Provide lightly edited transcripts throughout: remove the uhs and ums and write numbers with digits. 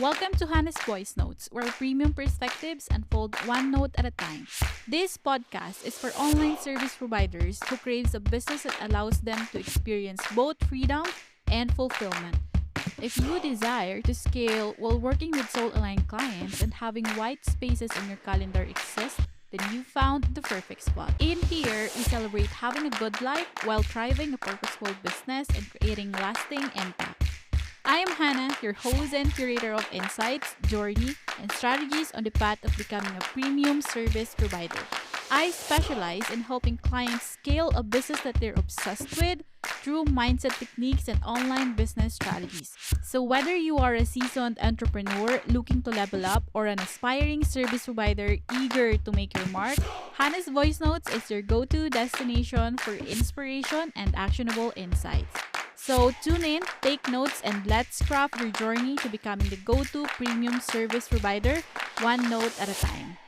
Welcome to Hannah's Voice Notes, where premium perspectives unfold one note at a time. This podcast is for online service providers who craves a business that allows them to experience both freedom and fulfillment. If you desire to scale while working with soul-aligned clients and having white spaces in your calendar exist, then you found the perfect spot. In here, we celebrate having a good life while thriving a purposeful business and creating lasting impact. I am Hannah, your host and curator of insights, journey, and strategies on the path of becoming a premium service provider. I specialize in helping clients scale a business that they're obsessed with through mindset techniques and online business strategies. So, whether you are a seasoned entrepreneur looking to level up or an aspiring service provider eager to make your mark, Hannah's Voice Notes is your go to destination for inspiration and actionable insights. So tune in, take notes, and let's craft your journey to becoming the go-to premium service provider, one note at a time.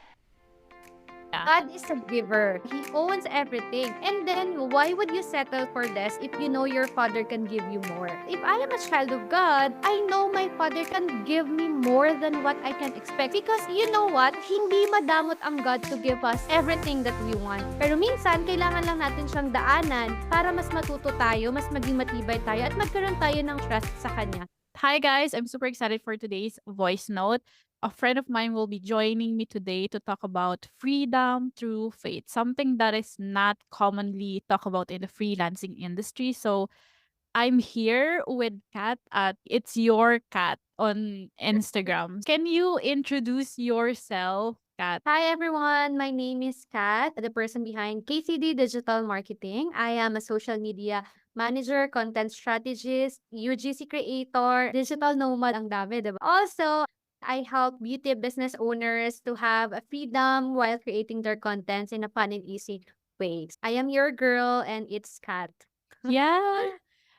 God is a giver. He owns everything. And then, why would you settle for less if you know your Father can give you more? If I am a child of God, I know my Father can give me more than what I can expect. Because you know what? Hindi madamot ang God to give us everything that we want. Pero minsan, kailangan lang natin siyang daanan para mas matuto tayo, mas maging matibay tayo, at magkaroon tayo ng trust sa Kanya. Hi guys, I'm super excited for today's voice note. A friend of mine will be joining me today to talk about freedom through faith, something that is not commonly talked about in the freelancing industry. So I'm here with Kat at It's Your Cat on Instagram. Can you introduce yourself, Kat? Hi everyone, my name is Kat, the person behind KCD Digital Marketing. I am a social media manager, content strategist, UGC creator, digital nomad, ang dami, diba? Also, I help beauty business owners to have a freedom while creating their contents in a fun and easy ways. I am your girl and it's Kat. Yeah.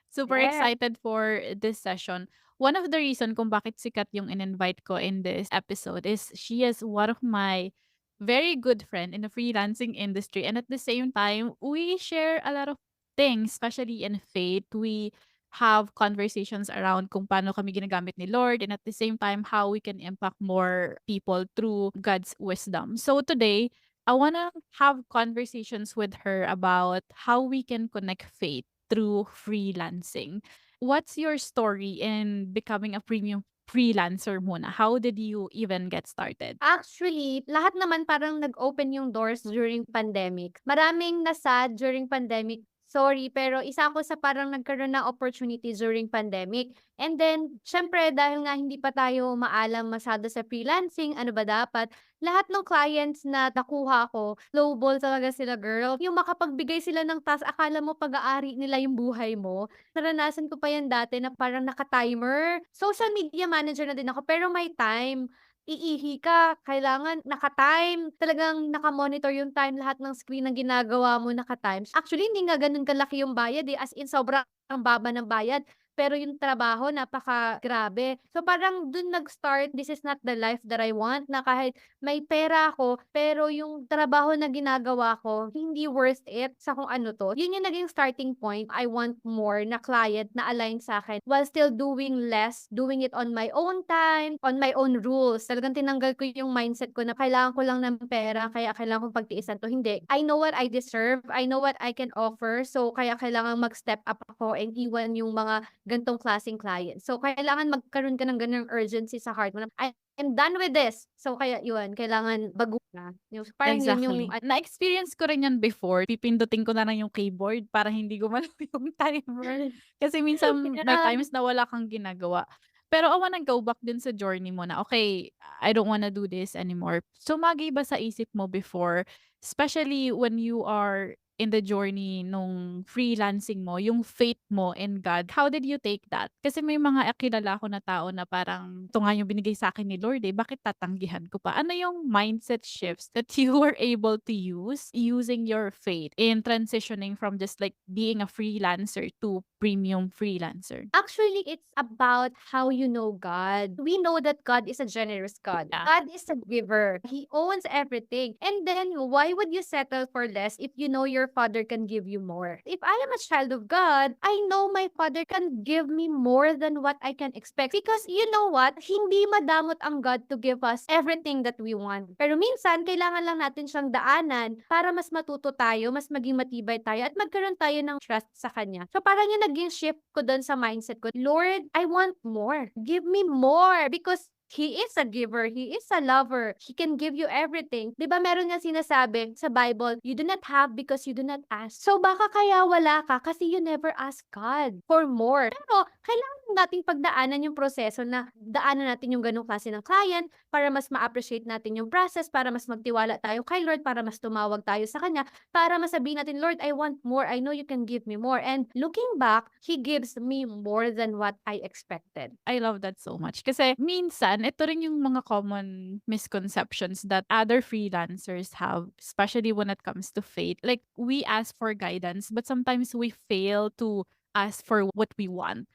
Super Yeah. excited for this session. One of the reason kung bakit sikat yung in-invite ko in this episode is she is one of my very good friend in the freelancing industry, and at the same time we share a lot of things, especially in faith. We have conversations around kung paano kami ginagamit ni Lord, and at the same time how we can impact more people through God's wisdom. So today I want to have conversations with her about how we can connect faith through freelancing. What's your story in becoming a premium freelancer muna? How did you even get started? Actually, lahat naman parang nag-open yung doors during pandemic. Maraming na-sad during pandemic. Sorry, pero isa ako sa parang nagkaroon ng opportunity during pandemic. And then, syempre, dahil nga hindi pa tayo maalam masyado sa freelancing, ano ba dapat, lahat ng clients na nakuha ko, lowball talaga sila, girl. Yung makapagbigay sila ng task, akala mo pag-aari nila yung buhay mo. Naranasan ko pa yan dati na parang naka-timer. Social media manager na din ako, pero may time. Iihi ka, kailangan naka-time, talagang naka-monitor yung time, lahat ng screen ng ginagawa mo naka-time. Actually, hindi nga gano'n kalaki yung bayad, eh, as in sobrang baba ng bayad, pero yung trabaho napakagrabe. So, parang dun nag-start, this is not the life that I want, na kahit may pera ako, pero yung trabaho na ginagawa ko, hindi worth it sa kung ano 'to. Yun yung naging starting point. I want more na client na align sa'kin while still doing less, doing it on my own time, on my own rules. Talagang tinanggal ko yung mindset ko na kailangan ko lang ng pera, kaya kailangan kong pagtiisan 'to. Hindi. I know what I deserve. I know what I can offer. So, kaya kailangan mag-step up ako and iwan yung mga ganitong klaseng client. So, kailangan magkaroon ka ng gano'ng urgency sa heart mo na, I'm done with this. So, kaya yun, kailangan bago na. Yung parang yun yung Exactly. Na-experience ko rin yan before. Pipindutin ko na lang yung keyboard para hindi gumalaw yung timer. Kasi minsan may yeah. times na wala kang ginagawa. Pero I wanna go back din sa journey mo na, okay, I don't wanna do this anymore. Sumagi ba sa isip mo before, especially when you are in the journey nung freelancing mo, yung faith mo in God, how did you take that? Kasi may mga kilala ko na tao na parang, "'To nga yung binigay sa'kin ni Lord, eh, bakit tatanggihan ko pa?" Ano yung mindset shifts that you were able to use using your faith in transitioning from just like being a freelancer to premium freelancer? Actually, it's about how you know God. We know that God is a generous God. Yeah. God is a giver. He owns everything. And then, why would you settle for less if you know your your father can give you more. If I am a child of God, I know my father can give me more than what I can expect. Because you know what? Hindi madamot ang God to give us everything that we want. Pero minsan, kailangan lang natin siyang daanan para mas matuto tayo, mas maging matibay tayo, at magkaroon tayo ng trust sa Kanya. So parang yung naging shift ko doon sa mindset ko, Lord, I want more. Give me more. Because He is a giver. He is a lover. He can give you everything. 'Di ba meron nga sinasabi sa Bible, you do not have because you do not ask. So baka kaya wala ka kasi you never ask God for more. Pero kailangan nating pagdaanan yung proseso na daanan natin yung ganung klase ng client para mas ma-appreciate natin yung process, para mas magtiwala tayo kay Lord, para mas tumawag tayo sa Kanya, para masabihin natin, Lord, I want more. I know you can give me more. And looking back, He gives me more than what I expected. I love that so much. Kasi minsan, ito rin yung mga common misconceptions that other freelancers have, especially when it comes to faith. Like, we ask for guidance, but sometimes we fail to ask for what we want.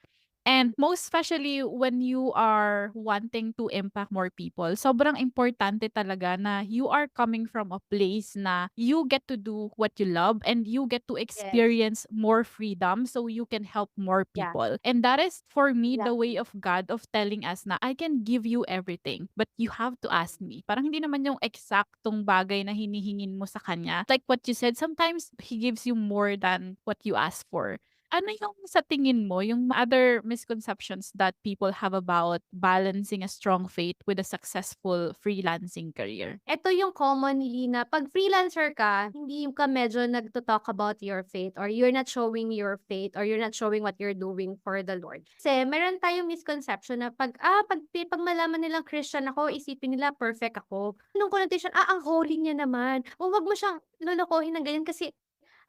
And most especially when you are wanting to impact more people, sobrang importante talaga na you are coming from a place na you get to do what you love and you get to Yes. experience more freedom so you can help more Yeah. people. And that is for me the Exactly. way of God of telling us na I can give you everything, but you have to ask me. Parang hindi naman yung eksaktong bagay na hinihingin mo sa kanya. Like what you said, sometimes He gives you more than what you ask for. Ano yung sa tingin mo, yung other misconceptions that people have about balancing a strong faith with a successful freelancing career? Ito yung commonly na 'pag freelancer ka, hindi ka medyo nagto-talk about your faith, or you're not showing your faith, or you're not showing what you're doing for the Lord. Kasi meron tayong misconception na 'pag malaman nilang Christian ako, isipin nila perfect ako. Anong connotation, ang holy niya naman. O wag mo siyang lolokohin ng ganyan kasi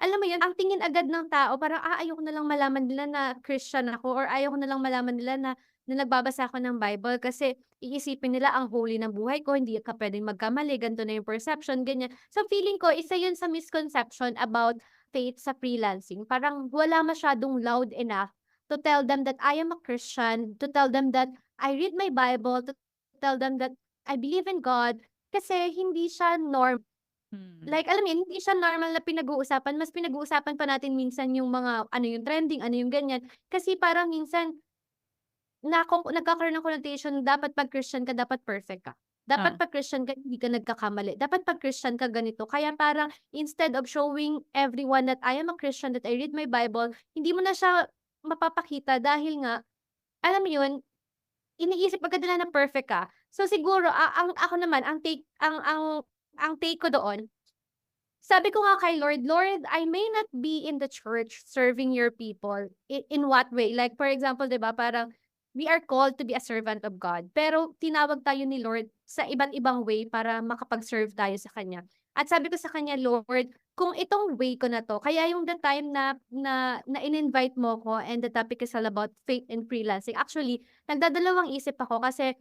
alam mo yun, ang tingin agad ng tao parang, ayoko na lang malaman nila na Christian ako, or ayoko na lang malaman nila na nagbabasa ako ng Bible kasi iisipin nila ang holy ng buhay ko, hindi ka puwedeng magkamali, ganito na yung perception, ganyan. So, feeling ko isa yun sa misconception about faith sa freelancing. Parang wala masyadong loud enough to tell them that I am a Christian, to tell them that I read my Bible, to tell them that I believe in God, kasi hindi siya Hmm. like, alam mo yun, hindi siya normal na pinag-uusapan, mas pinag-uusapan pa natin minsan yung mga ano yung trending, ano yung ganyan. Kasi parang minsan nagkakaroon ng connotation, dapat 'pag Christian ka, dapat perfect ka. Dapat Ah, 'pag Christian ka, hindi ka nagkakamali. Dapat 'pag Christian ka, ganito. Kaya parang instead of showing everyone that I am a Christian, that I read my Bible, hindi mo na siya mapapakita dahil nga, alam mo yun, iniisip agad nila na perfect ka. So siguro, ang ako naman, ang take ko doon, sabi ko nga kay Lord, "Lord, I may not be in the church serving your people." In what way? Like for example, 'di ba, parang we are called to be a servant of God, pero tinawag tayo ni Lord sa iba't ibang way para makapag-serve tayo sa Kanya. At sabi ko sa Kanya, "Lord, kung itong way ko na 'to," kaya yung the time na in-invite mo ko and the topic is all about faith and freelancing. Actually, nagdadalawang isip ako kasi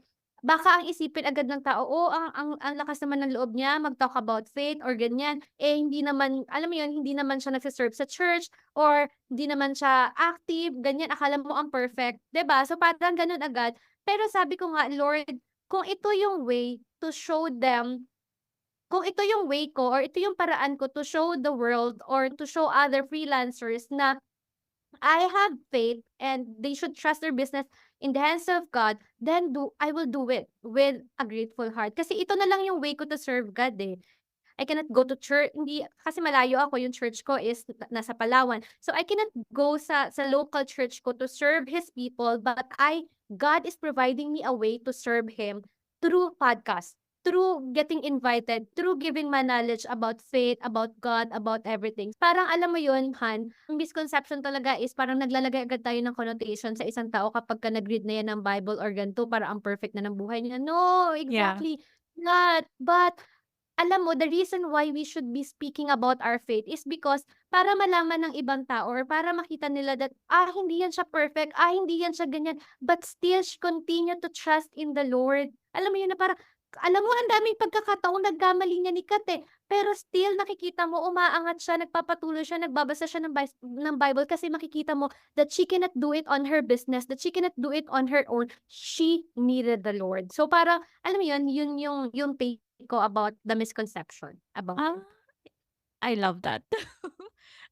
baka ang isipin agad ng tao, "Oh, ang lakas naman ng loob niya mag-talk about faith or ganyan." Eh, hindi naman, alam mo yun, hindi naman siya nagse-serve sa church, or hindi naman siya active, ganyan. Akala mo ang perfect, 'di ba? So, parang gano'n agad. Pero sabi ko nga, "Lord, kung ito yung way to show them, kung ito yung way ko, or ito yung paraan ko to show the world or to show other freelancers na I have faith and they should trust their business in the hands of God, then I will do it with a grateful heart." Kasi ito na lang yung way ko to serve God, eh. I cannot go to church, hindi kasi malayo ako, yung church ko is nasa Palawan. So I cannot go sa local church ko to serve His people, but God is providing me a way to serve Him through podcast, through getting invited, through giving my knowledge about faith, about God, about everything. Parang alam mo yun, Han, ang misconception talaga is parang naglalagay agad tayo ng connotation sa isang tao kapag nag-read na yan ng Bible or ganito, para ang perfect na ng buhay niya. No, yeah. exactly not. But alam mo, the reason why we should be speaking about our faith is because para malaman ng ibang tao, or para makita nila that, hindi yan siya perfect, hindi yan siya ganyan, but still continue to trust in the Lord. Alam mo yun, na parang, alam mo, ang daming pagkakataong nagkamali niya ni Kat, pero still nakikita mo umaangat siya, nagpapatuloy siya, nagbabasa siya ng Bible kasi makikita mo that she cannot do it on her business, that she cannot do it on her own. She needed the Lord. So parang, alam mo yun, yun yung take ko about the misconception about Ah, it. I love that.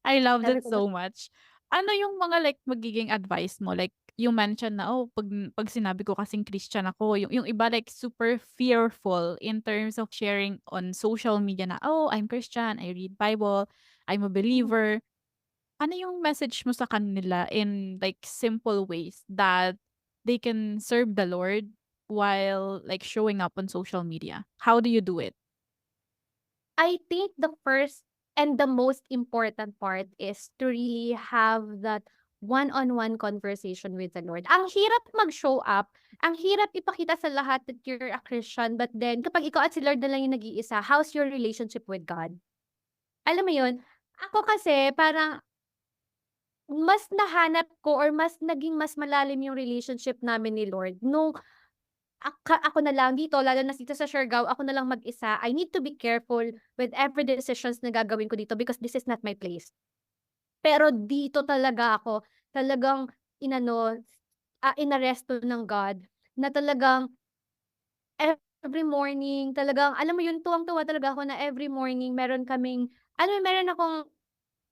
I love Sabi that ko ba so much. Ano yung mga like magiging advice mo? Like you mentioned na, oh, pag sinabi ko kasing Christian ako, yung iba like super fearful in terms of sharing on social media na, oh, I'm Christian, I read Bible, I'm a hmm. believer. Ano yung message mo sa kanila in like simple ways that they can serve the Lord while like showing up on social media? How do you do it? I think the first and the most important part is to really have that one-on-one conversation with the Lord. Ang hirap mag-show up, ang hirap ipakita sa lahat that you're a Christian, but then kapag ikaw at si Lord na lang yung nag-iisa, how's your relationship with God? Alam mo yun? Ako kasi parang mas nahanap ko or mas naging mas malalim yung relationship namin ni Lord nung ako na lang dito, lalo na dito sa Siargao, ako na lang mag-isa. I need to be careful with every decisions na gagawin ko dito because this is not my place. Pero dito talaga ako, talagang inano, inaresto ng God na talagang every morning talagang alam mo yun, tuwang-tuwa talaga ako na every morning meron kaming meron akong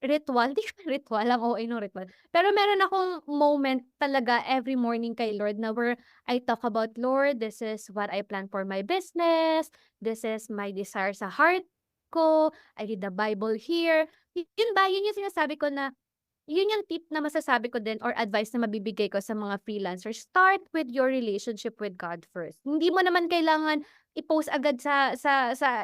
ritual, di siya ritual, ang OA nung ritual. Pero meron akong moment talaga every morning kay Lord na where I talk about, "Lord, this is what I plan for my business. This is my desire sa heart ko. I read the Bible here." Yun ba, yun yung sinasabi ko na yun yung tip na masasabi ko din or advice na mabibigay ko sa mga freelancers. Start with your relationship with God first. Hindi mo naman kailangan i-post agad sa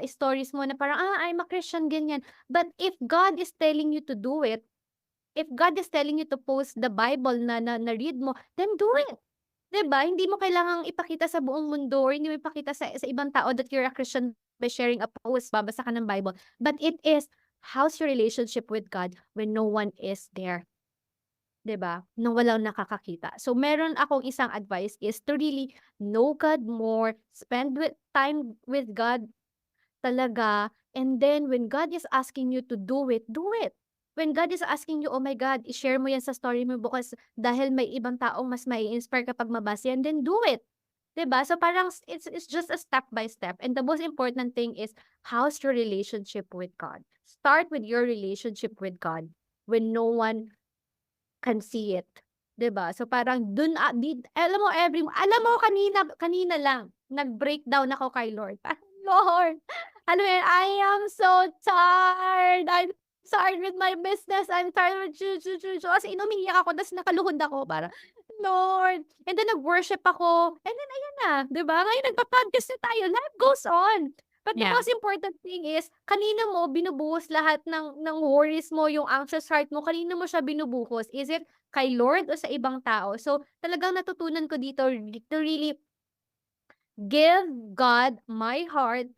stories mo na parang, I'm a Christian, ganyan. But if God is telling you to do it, if God is telling you to post the Bible na read mo, then do it. 'Di ba? Hindi mo kailangang ipakita sa buong mundo or hindi mo ipakita sa ibang tao that you're a Christian by sharing a post, babasa ka ng Bible. But it is, how's your relationship with God when no one is there? 'Di ba? Nung walang nakakakita. So, meron akong isang advice is to really know God more, spend time with God talaga, and then when God is asking you to do it, do it. When God is asking you, "Oh my God, i-share mo 'yan sa story mo bukas dahil may ibang taong mas mai-inspire kapag mabasa 'yan," then do it. 'Di ba? So, parang it's just a step by step, and the most important thing is, how's your relationship with God? Start with your relationship with God when no one can see it, 'di ba? So parang dun, alam mo alam mo kanina kanina lang nag-breakdown ako kay Lord. Parang, "Lord, ano yan, I am so tired. I'm tired with my business. I'm tired with as in umiiyak ako ta's nakaluhod ako parang, Lord." And then nag-worship ako and then ayan na, 'di ba? Ngayon nagpa-podcast na tayo, life goes on. But the Yeah. most important thing is, kanino mo binubuhos lahat ng worries mo, yung anxious heart mo, kanino mo siya binubuhos? Is it kay Lord o sa ibang tao? So, talagang natutunan ko dito to really give God my heart.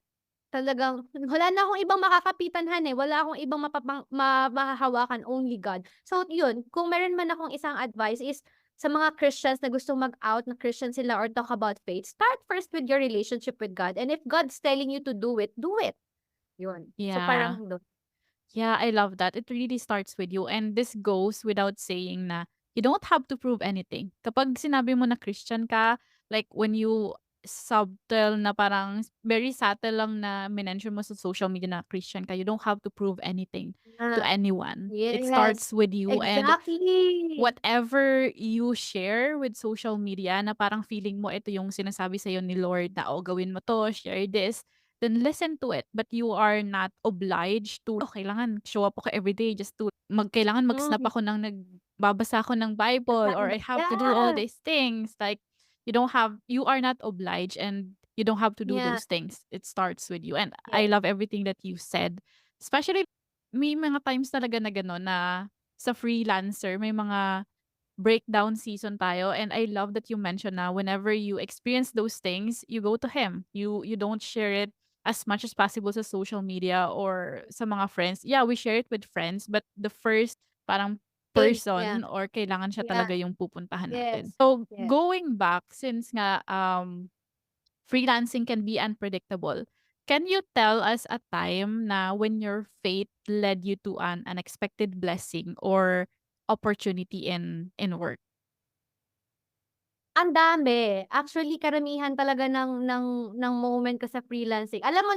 Talagang wala na akong ibang makakapitanhan, wala akong ibang mahahawakan, only God. So yun, kung meron man akong isang advice is sa mga Christians na gustong mag-out na Christian sila or talk about faith, start first with your relationship with God, and if God's telling you to do it, do it. Yun. So Yeah. parang dun. Yeah, I love that. It really starts with you. And this goes without saying na you don't have to prove anything. Kapag sinabi mo na Christian ka, like when you subtle na parang very subtle lang na minention mo sa social media na Christian ka, you don't have to prove anything to Ah, anyone. It yes, starts with you and exactly. whatever you share with social media na parang feeling mo ito yung sinasabi sa'yo ni Lord na, "Oh, gawin mo 'to, share this," then listen to it. But you are not obliged to, "Oh, kailangan show up ako everyday just to kailangan mag-snap Mm, ako ng nagbabasa ako ng Bible or I have to do all yeah, these things." Like, you are not obliged and you don't have to do yeah, those things. It starts with you. And I yes. love everything that you said. Especially may mga times talaga na gano'n na sa freelancer may mga breakdown season tayo and I love that you mentioned na whenever you experience those things, you go to him. You don't share it as much as possible sa social media or sa mga friends. Yeah, we share it with friends, but the first parang Place, yeah, person or kailangan siya yeah, talaga yung pupuntahan natin. yes, So, yes. going back since nga freelancing can be unpredictable. Can you tell us a time na when your faith led you to an unexpected blessing or opportunity in work? Ang dami. Actually, karamihan talaga ng moment ko sa freelancing. Alam mo,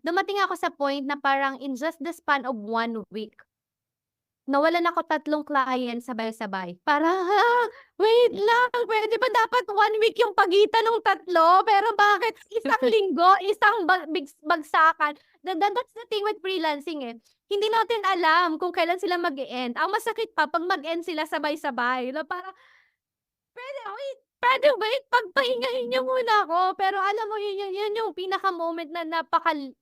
dumating ako sa point na parang in just the span of 1 week, nawalan ako 3 client sabay-sabay. Parang, wait lang, puwede ba dapat 1 week yung pagitan nung 3? Pero bakit isang linggo, isang bagsakan. That's the thing with freelancing, eh. Hindi natin alam kung kailan sila mag-e-end. Ang masakit pa 'pag mag-end sila sabay-sabay na parang, puwede wait, pagpahingahin niyo muna ako. Pero alam mo yun yung pinaka-moment na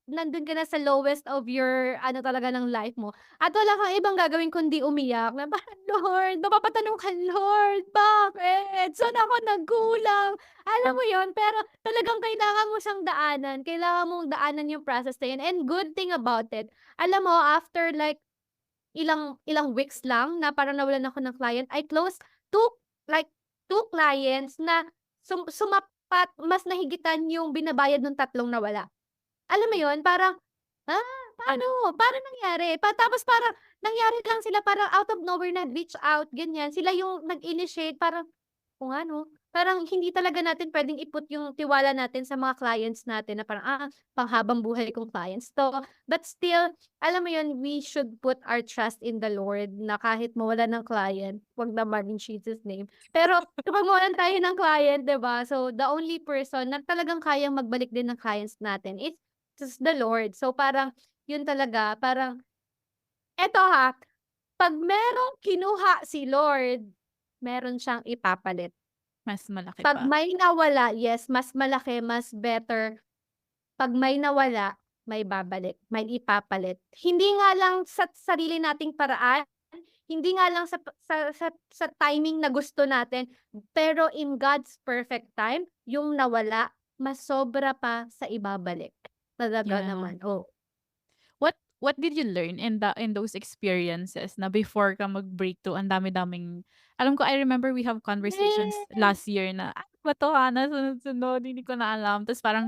nandun ka na sa lowest of your ano talaga ng life mo at wala kang ibang gagawin kundi umiyak na parang, "Lord," mapapatanong ka, "Lord, bakit? Saan ako nagkulang?" Alam mo yun? Pero talagang kailangan mo siyang daanan, kailangan mong daanan yung process na yun and good thing about it, alam mo after like ilang ilang weeks lang na parang nawalan ako ng client, I closed two like 2 clients na sumapat mas nahigitan yung binabayad nung 3 nawala. Alam mo yun, parang, paano nangyari? Tapos parang nangyari lang sila parang out of nowhere nag-reach out, ganyan. Sila yung nag-initiate parang, oo nga 'no, parang hindi talaga natin puwedeng i-put yung tiwala natin sa mga clients natin na parang, panghabang buhay kong clients 'to. But still, alam mo yun, we should put our trust in the Lord na kahit mawalan ng client, 'wag naman in Jesus' name. Pero kapag mawalan tayo ng client, 'di ba, so the only person na talagang kayang magbalik din ng clients natin is just the Lord. So parang yun talaga, parang eto 'pag merong kinuha si Lord, meron siyang ipapalit. Mas malaki 'Pag pa. may nawala, yes, mas malaki, mas better. 'Pag may nawala, may babalik, may ipapalit. Hindi nga lang sa sarili nating paraan, hindi nga lang sa timing na gusto natin, pero in God's perfect time, yung nawala, mas sobra pa sa ibabalik. Talaga Yeah. naman, oo. What did you learn in those experiences na before ka mag-breakthrough ang dami-daming alam ko I remember we have conversations Yes, last year na, "Ano ba 'to, sunod-sunod hindi ko na alam." Tapos parang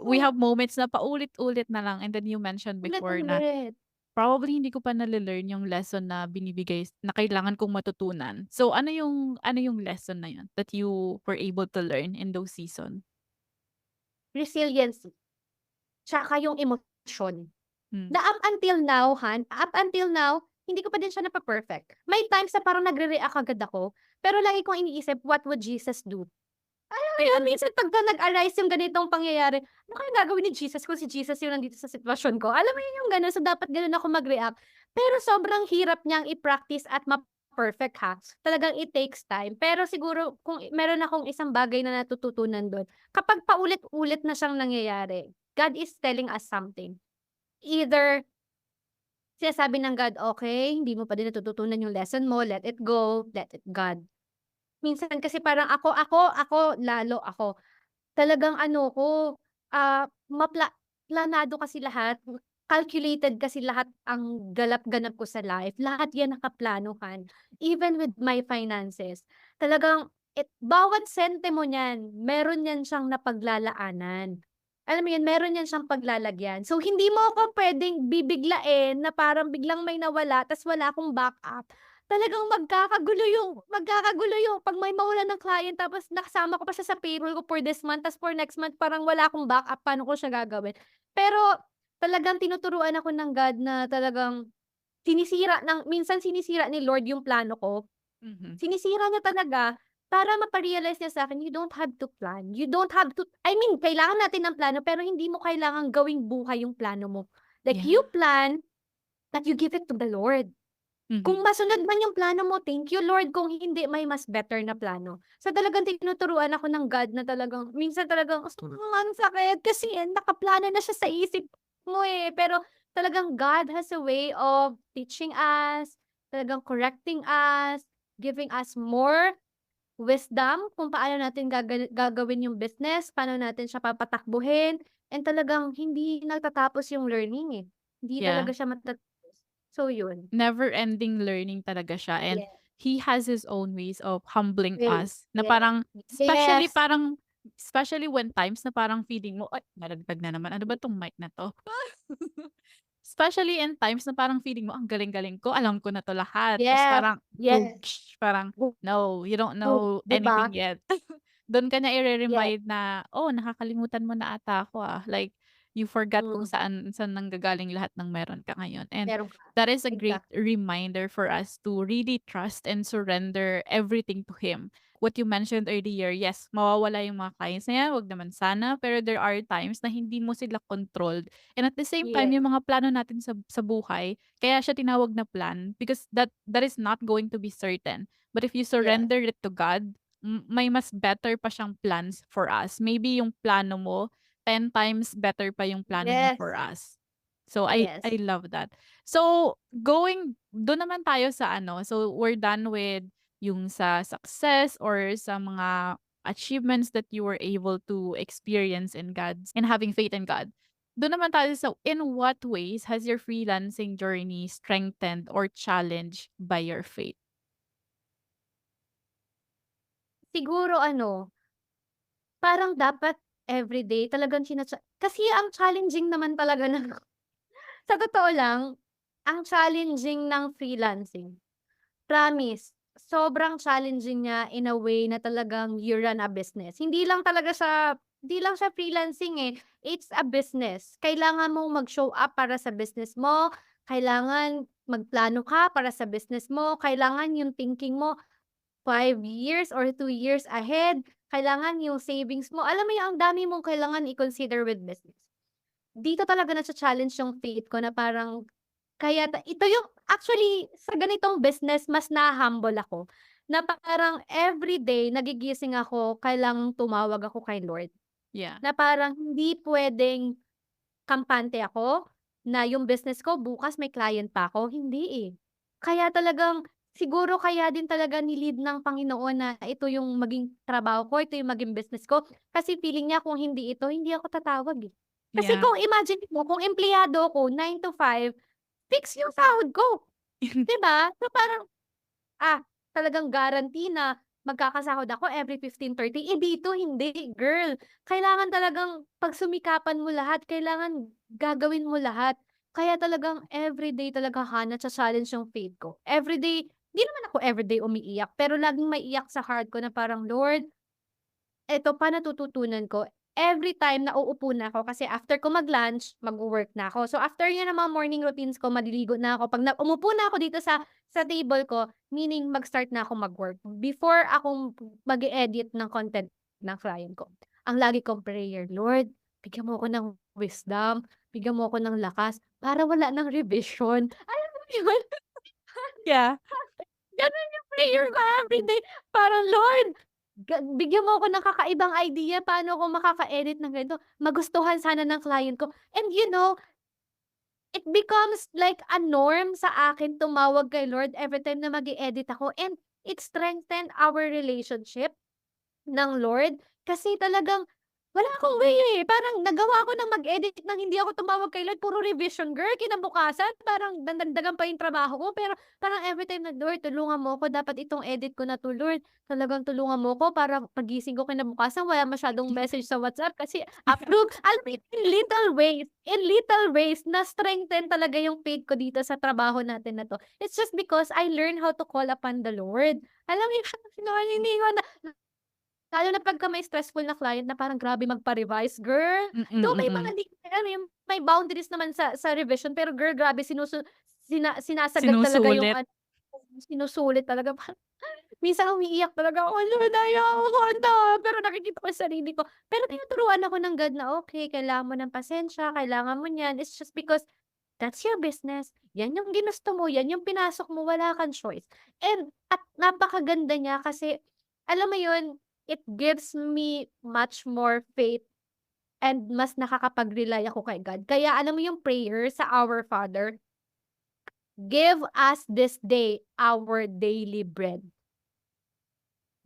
we oo, have moments na paulit-ulit na lang and then you mentioned before na ulit-ulit. probably hindi ko pa nale-learn yung lesson na binibigay na kailangan kong matutunan. So ano yung lesson na yun that you were able to learn in those season? Resiliency, tsaka yung emosyon. Hmm, Na up until now, hindi ko pa din siya napa-perfect. May times na parang nagre-react agad ako, pero lagi kong iniisip, "What would Jesus do?" Alam mo yun, minsan pagka nag-arise yung ganitong pangyayari, ano kayang gagawin ni Jesus kung si Jesus yung nandito sa sitwasyon ko? Alam mo yun yung gano'n, so dapat gano'n ako mag-react. Pero sobrang hirap niyang i-practice at ma-perfect talagang it takes time. Pero siguro kung meron akong isang bagay na natututunan dun, kapag paulit-ulit na siyang nangyayari, God is telling us something. Either sinasabi ng God, "Okey, hindi mo pa din natututunan yung lesson mo, let it go, let it God." Minsan kasi parang ako, lalo ako, talagang ano ko, planado kasi lahat, calculated kasi lahat ang ganap-ganap ko sa life, lahat 'yan nakaplanuhan. Even with my finances, talagang bawat sentimo niyan, meron 'yan siyang napaglalaanan. Alam mo 'yun, meron 'yan siyang paglalagyan. So, hindi mo ako puwedeng bibiglain na parang biglang may nawala ta's wala akong backup. Talagang magkakagulo yung 'pag may mawalan ng client tapos nakasama ko pa siya sa payroll ko for this month ta's for next month parang wala akong backup, paano ko siya gagawin? Pero talagang tinuturuan ako ng God na talagang minsan sinisira ni Lord yung plano ko. mhm. Sinisira niya talaga para mapa-realize niya sa'kin, you don't have to plan, you don't have to I mean, kailangan natin ng plano pero hindi mo kailangang gawing buhay yung plano mo. Like Yeah, you plan, but you give it to the Lord. mhm. Kung masunod man yung plano mo, thank you Lord, kung hindi may mas better na plano. So, talagang tinuturuan ako ng God na talagang minsan talagang, ang sakit kasi nakaplano na siya sa isip mo, eh. Pero talagang God has a way of teaching us, talagang correcting us, giving us more wisdom kung paano natin gagawin yung business, paano natin siya papatakbuhin, and talagang hindi nagtatapos yung learning, eh. Hindi Yeah. talaga siya so, yun. Never-ending learning talaga siya and Yes. he has his own ways of humbling Ways, us na yes. parang Yes, especially when times na parang feeling mo, "Ay nadagdag na naman, ano ba 'tong mic na 'to?" Especially in times na parang feeling mo, "Ang galing-galing ko, alam ko na 'to lahat." Tapos yes, parang, yes. parang, "No, you don't know 'Di ba? anything yet." Dun ka na Yes. ire-remind na, "Oh, nakakalimutan mo na ata ako, ah." Like, you forgot kung Hmm, saan nanggagaling lahat ng meron ka ngayon. And meron ka. that is a great Exact reminder for us to really trust and surrender everything to Him. What you mentioned earlier, yes, mawawala yung mga clients na yan, wag naman sana, pero there are times na hindi mo sila controlled. And at the same time, yes, yung mga plano natin sa buhay, kaya siya tinawag na plan because that is not going to be certain. But if you yes, surrender it to God, may mas better pa siyang plans for us. Maybe yung plano mo, 10 times better pa yung plano niya yes, for us. So I yes. love that. So going dun naman tayo sa ano, so we're done with yung sa success or sa mga achievements that you were able to experience in God's and having faith in God. Dun naman tayo sa in what ways has your freelancing journey strengthened or challenged by your faith? Siguro ano, parang dapat everyday talagang kasi ang challenging naman talaga ng sa totoo lang, ang challenging ng freelancing, promise, sobrang challenging niya in a way na talagang you run a business. Hindi lang siya freelancing, eh, it's a business. Kailangan mong mag-show up para sa business mo, kailangan magplano ka para sa business mo, kailangan yung thinking mo 5 years or 2 years ahead, kailangan yung savings mo, alam mo yung ang dami mong kailangan i-consider with business. Dito talaga nacha-challenge yung faith ko na parang kaya ito yung actually sa ganitong business mas na-humble ako, na parang everyday nagigising ako kailangang tumawag ako kay Lord, Yeah. na parang hindi puwedeng kampante ako, na yung business ko bukas may client pa ako, hindi, eh. Kaya talagang siguro kaya din talaga ni-lead ng Panginoon na ito yung maging trabaho ko, ito yung maging business ko, kasi feeling niya kung hindi ito, hindi ako tatawag, eh. Kasi Yeah. kung imagine mo kung empleyado ako 9 to 5, fix yung sahod ko, 'di ba? So parang talagang guarantee na magkakasahod ako every 15-30, eh, dito hindi, girl. Kailangan talagang pagsumikapan mo lahat, kailangan gagawin mo lahat. Kaya talagang everyday talaga, nacha-challenge yung faith ko. Everyday, hindi naman ako everyday umiiyak, pero laging maiiyak sa heart ko na parang, "Lord, eto pa natututunan ko, every time na uupo na ako kasi after ko mag-lunch, magwo-work na ako. So, after yun ng mga morning routines ko, maliligo na ako. 'Pag umupo na ako dito sa table ko, meaning mag-start na ako mag-work. Before akong mag-e-edit ng content ng client ko, ang lagi kong prayer, "Lord, bigyan mo ako ng wisdom, bigyan mo ako ng lakas para wala ng revision." Alam mo yun? Yeah. Gano'n yung prayer ko everyday, parang, "Lord, bigyan mo ako ng kakaibang idea paano ako makaka-edit ng ganito, magustuhan sana ng client ko." And it becomes like a norm sa akin tumawag kay Lord everytime na mag-e-edit ako, and it strengthened our relationship ng Lord, kasi talagang wala akong way, eh, parang nagawa ko ng mag-edit ng hindi ako tumawag kay Lord, puro revision girl, kinabukasan parang dadagdagan pa yung trabaho ko, pero parang everytime na, "Lord, tulungan mo ako, dapat itong edit ko na 'to, Lord, talagang tulungan mo ko para paggising ko kinabukasan wala masyadong message sa WhatsApp kasi approve." Alam mo yun, in little ways na-strengthen talaga yung faith ko dito sa trabaho natin na 'to. It's just because I learned how to call upon the Lord. Alam mo yun, hindi ko na. Lalo na pagka may stressful na client na parang grabe magpa-revise, girl. Mm, Though may mga mm. alam mo yun, may boundaries naman sa revision, pero girl grabe sinasagad talaga yung Sinusulit. sinusulit talaga. Parang minsan umiiyak talaga ako, "Lord, ayoko na." Pero nakikita ko sa sarili ko. Pero tinuturuan ako ng God na, "Okey, kailangan mo ng pasensya, kailangan mo niyan. It's just because that's your business. Yan yung ginusto mo, yan yung pinasok mo, wala kang choice." At napakaganda niya kasi alam mo yun, it gives me much more faith and mas nakakapag-rely ako kay God. Kaya alam mo yung prayer sa Our Father, "Give us this day our daily bread."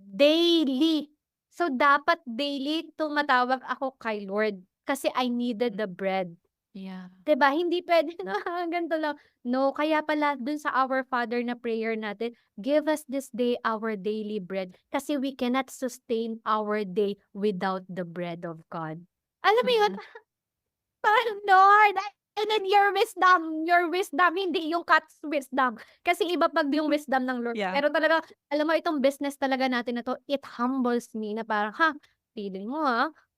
Daily. So, dapat daily tumatawag ako kay Lord kasi I needed Hmm, the bread. yeah. 'Di ba, hindi puwede na ganito lang. No, kaya pala dun sa Our Father na prayer natin, "Give us this day our daily bread." Kasi we cannot sustain our day without the bread of God. Alam mo yun, Yeah. parang, Lord, And then your wisdom, hindi yung cat's wisdom. Kasi iba pag yung wisdom ng Lord. Yeah. Pero talaga, alam mo itong business talaga natin na 'to, it humbles me na parang, feeling mo,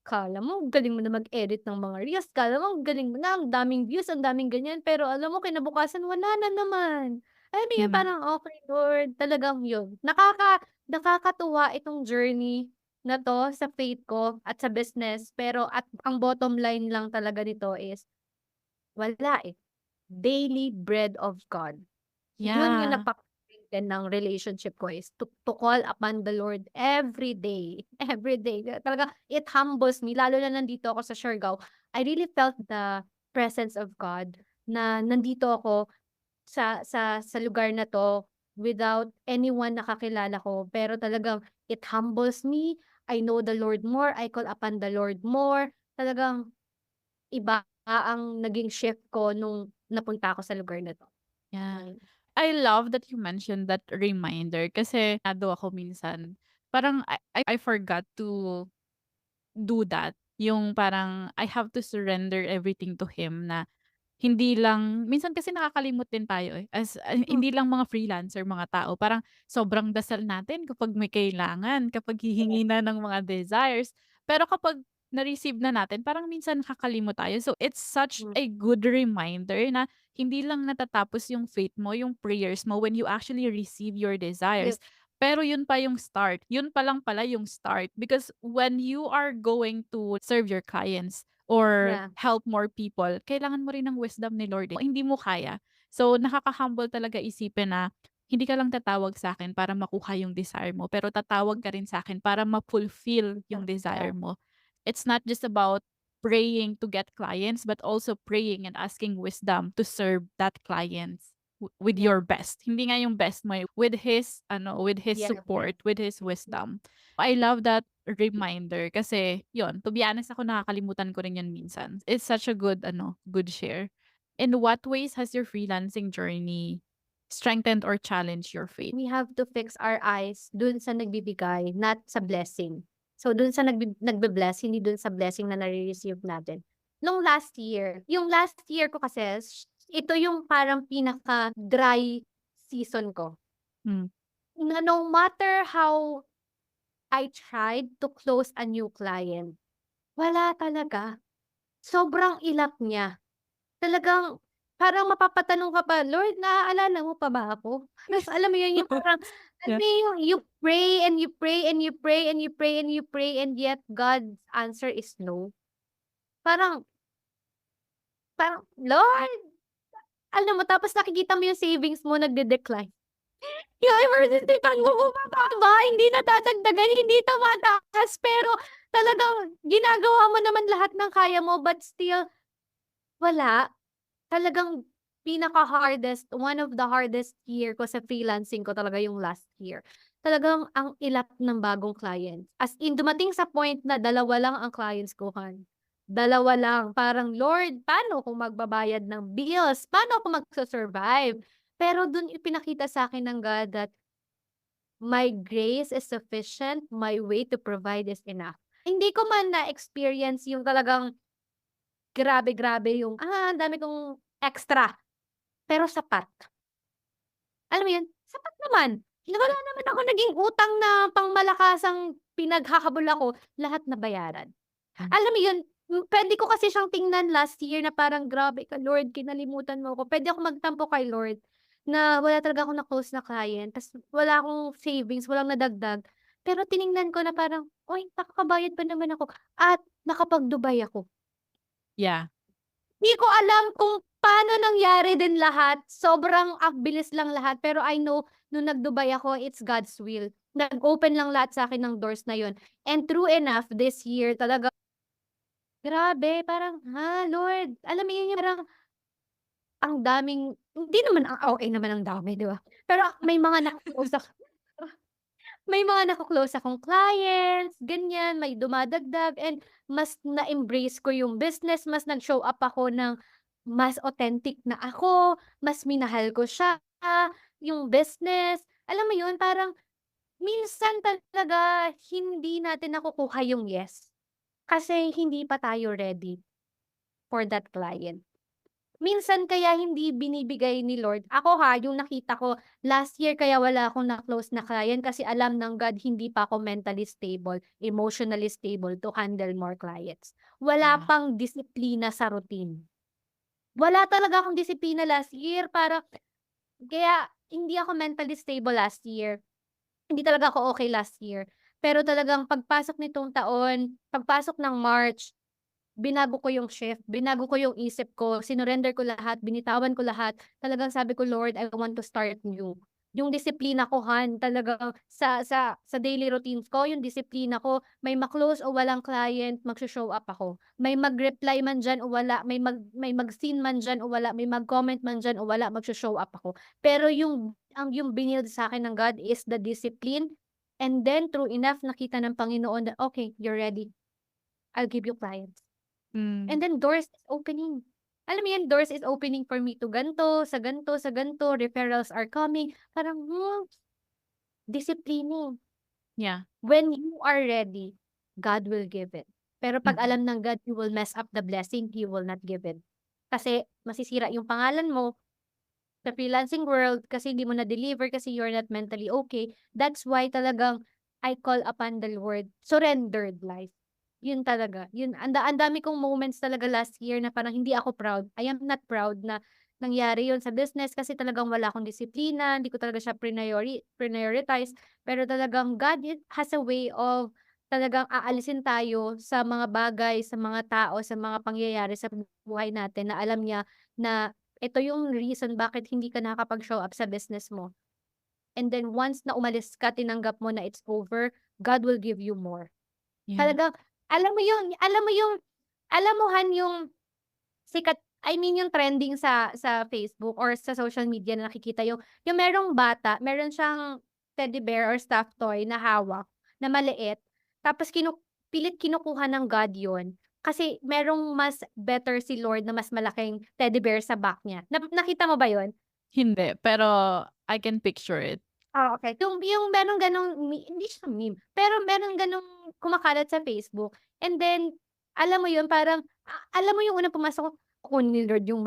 akala mo galing mo na mag-edit ng mga reels, akala mo ang galing mo na, ang daming views, ang daming ganyan, pero alam mo kinabukasan wala na naman. Alam mo yun, Hmm. parang, "Okey Lord." Talagang yun, nakakatuwa itong journey na 'to sa faith ko at sa business, pero at ang bottom line lang talaga nito is wala, eh. Daily bread of God. Yun yung Yeah. nagpapa-strengthen ng relationship ko is to call upon the Lord every day, every day. Talaga it humbles me lalo na nandito ako sa Siargao. I really felt the presence of God na nandito ako sa lugar na 'to without anyone na kakilala ko. Pero talagang it humbles me. I know the Lord more, I call upon the Lord more. Talagang iba ang naging shift ko nung napunta ako sa lugar na 'to. Yeah. Ayun. I love that you mentioned that reminder kasi nado ako minsan. Parang I forgot to do that. Yung parang I have to surrender everything to him na hindi lang minsan kasi nakakalimot din tayo, eh, Hmm, hindi lang mga freelancer, mga tao, parang sobrang dasal natin kapag may kailangan, kapag yes, hihingi na ng mga desires. Pero kapag na-receive na natin, parang minsan nakakalimot tayo. So, it's such hmm, a good reminder na hindi lang natatapos yung faith mo, yung prayers mo when you actually receive your yep, desires. Pero yun pa yung start. Yun pa lang pala yung start. Because when you are going to serve your clients, or yeah, help more people, kailangan mo rin ng wisdom ni Lord, eh. Hindi mo kaya. So, nakaka-humble talaga isipin na hindi ka lang tatawag sa akin para makuha yung desire mo, pero tatawag ka rin sa akin para ma-fulfill yung yeah, desire mo. It's not just about praying to get clients, but also praying and asking wisdom to serve that clients with yeah, your best. Hindi nga yung best mo, eh, with his with his yeah, support, with his wisdom. I love that reminder kasi yun, to be honest ako nakakalimutan ko rin yun minsan. It's such a good good share. In what ways has your freelancing journey strengthened or challenged your faith? we have to fix our eyes dun sa nagbibigay, not sa blessing. So, dun sa nagbe-bless, hindi dun sa blessing na nare-receive natin. Yung last year ko kasi ito yung parang pinaka-dry season ko, Hmm, na no matter how I tried to close a new client, wala talaga. Sobrang ilap niya. Talagang parang mapapatanong ka pa, "Lord, naaalala mo pa ba ako?" Tapos alam mo yun, yung parang alam yeah. mo yung you pray and you pray and you pray and you pray and you pray and yet God's answer is no. Parang parang, "Lord!" Alam mo tapos nakikita mo yung savings mo nagde-decline. Yung emergency fund mo bumababa, hindi nadadagdagan, hindi tumataas, pero talagang ginagawa mo naman lahat ng kaya mo but still wala. Talagang one of the hardest year ko sa freelancing ko talaga yung last year. Talagang ang ilap ng bagong clients. As in dumating sa point na dalawa lang ang clients ko, Han. Dalawa lang. Parang, "Lord, paano ako magbabayad ng bills? Paano ako magsu-survive?" Pero dun ipinakita sa'kin ng God that, "My grace is sufficient, my way to provide is enough." Hindi ko man na-experience yung talagang grabe-grabe yung, ang dami kong extra. Pero sapat. Alam mo yun, sapat naman. Wala naman ako naging utang na pangmalakasang pinaghahabol ako, lahat nabayaran. Hmm. Alam mo yun, puwede ko kasi siyang tingnan last year na parang, "Grabe ka Lord, kinalimutan mo ako." Puwede akong magtampo kay Lord na wala talaga akong na-close na client ta's wala akong savings, walang nadagdag. Pero tiningnan ko na parang, "Uy, nakakabayad pa naman ako at nakapag-Dubai ako." Yeah. Di ko alam kung paano nangyari din lahat, sobrang bilis lang lahat, pero I know nung nag-Dubai ako, it's God's will. Nag-open lang lahat sa'kin ng doors na yun. And true enough, this year talaga grabe parang, Lord, alam mo yun yung parang ang daming hindi naman ang OA naman ang dami, 'di ba? Pero may mga nako-close akong clients, ganyan, may dumadagdag and mas na-embrace ko yung business, mas nag-show up ako ng mas authentic na ako, mas minahal ko siya, yung business. Alam mo yun, parang minsan talaga hindi natin nakukuha yung yes, kasi hindi pa tayo ready for that client. minsan kaya hindi binibigay ni Lord ako yung nakita ko last year kaya wala akong na-close na client kasi alam ng God hindi pa ako mentally stable, emotionally stable to handle more clients. Wala Yeah. pang disiplina sa routine. Wala talaga akong disiplina last year kaya hindi ako mentally stable last year. Hindi talaga ako okay last year. Pero talagang pagpasok nitong taon, pagpasok ng March, binago ko yung shift, binago ko yung isip ko, sinurrender ko lahat, binitawan ko lahat. Talagang sabi ko, "Lord, I want to start new." Yung disiplina ko, talagang sa daily routines ko, yung disiplina ko, may ma-close o walang client, magso-show up ako. May mag-reply man diyan o wala, may mag-seen man diyan o wala, may mag-comment man diyan o wala, magso-show up ako. Pero yung binild sa'kin ng God is the discipline, and then true enough nakita ng Panginoon na, "Okay, you're ready. I'll give you clients." Hmm. And then doors is opening. Alam mo 'yan, doors is opening for me to sa ganito, referrals are coming. Parang, disiplina. Yeah. When you are ready, God will give it. Pero 'pag Mhm. alam ng God you will mess up the blessing, He will not give it. Kasi masisira yung pangalan mo sa freelancing world kasi hindi mo na-deliver kasi you're not mentally okay. That's why talagang I call upon the Lord, surrendered life. Yun talaga, yun ang dami kong moments talaga last year na parang hindi ako proud. I am not proud na nangyari yun sa business kasi talagang wala akong disiplina, hindi ko talaga siya prioritize. Pero talagang God has a way of talagang aalisin tayo sa mga bagay, sa mga tao, sa mga pangyayari sa buhay natin na alam niya na ito yung reason bakit hindi ka nakakapag-show up sa business mo. And then once na umalis ka, tinanggap mo na it's over, God will give you more. Yeah. Talagang alam mo yung sikat, I mean yung trending sa Facebook or sa social media na nakikita yung merong bata, meron siyang teddy bear or stuffed toy na hawak, na maliit, tapos pilit kinukuha ng God yun, kasi merong mas better si Lord na mas malaking teddy bear sa back niya. Nakita mo ba yun? Hindi, pero I can picture it. Okey. Yung merong gano'ng hindi siya meme, pero merong gano'ng kumakalat sa Facebook, and then alam mo yun parang, alam mo yung unang pumasok ko, kukunin ni Lord yung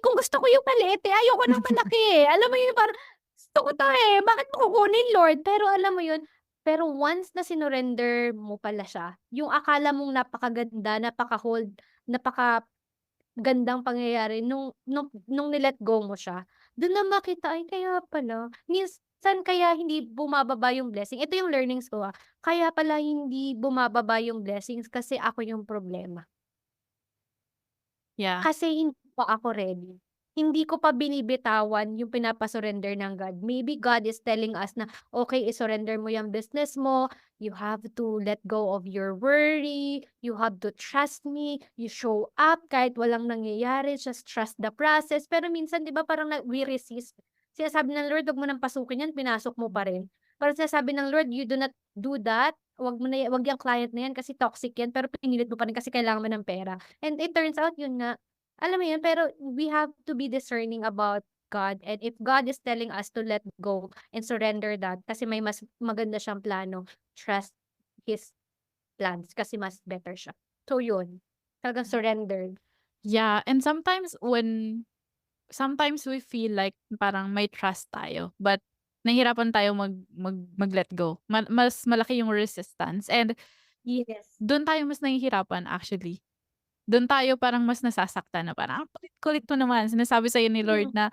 kung gusto ko yung maliit, ayoko ng malaki, alam mo yun parang, gusto ko 'to, bakit mo kukunin Lord? Pero alam mo yun, pero once na sinurrender mo pala siya, yung akala mong napakaganda, napaka-hold, napakagandang pangyayari nung ni-let go mo siya, dun na makita, ay kaya pala minsan kaya hindi bumababa yung blessing, ito yung learnings ko, kaya pala hindi bumababa yung blessings kasi ako yung problema. Yeah. Kasi hindi pa ako ready. Hindi ko pa binibitawan yung pinapa-surrender ng God. Maybe God is telling us na, "Okay, i-surrender mo yung business mo. You have to let go of your worry. You have to trust me. You show up kahit walang nangyayari. Just trust the process." Pero minsan 'di ba parang we resist. Sinasabi ng Lord, "Wag mo nang pasukin 'yan," pinasok mo pa rin. Parang sinasabi ng Lord, "You do not do that. Wag yang client na 'yan kasi toxic 'yan." Pero pinilit mo pa rin kasi kailangan mo ng pera. And it turns out yun nga, alam mo yun, pero we have to be discerning about God, and if God is telling us to let go and surrender that kasi may mas maganda siyang plano, trust His plans kasi mas better siya. So yun, talagang surrendered. Yeah, and sometimes we feel like parang may trust tayo, but nahihirapan tayo mag-let go. Mas malaki yung resistance and Yes. dun tayo mas nahihirapan actually. Dun tayo parang mas nasasaktan na parang, "Ang kulit-kulit mo naman, sinasabi sa'yo ni Lord Mm, na